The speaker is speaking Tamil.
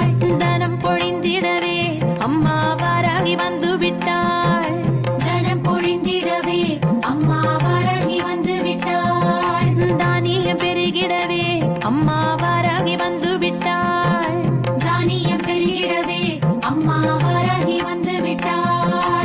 விட்டாள் தனம் பொழிந்திடவே அம்மா வாராகி வந்து விட்டாள் தனம் பொழிந்திடவே அம்மா வாராகி வந்து விட்டாள் தானியம் பெருகிடவே அம்மா வாராகி வந்து விட்டாள் தானியம் பெருகிடவே அம்மா வாராகி வந்து விட்டாள்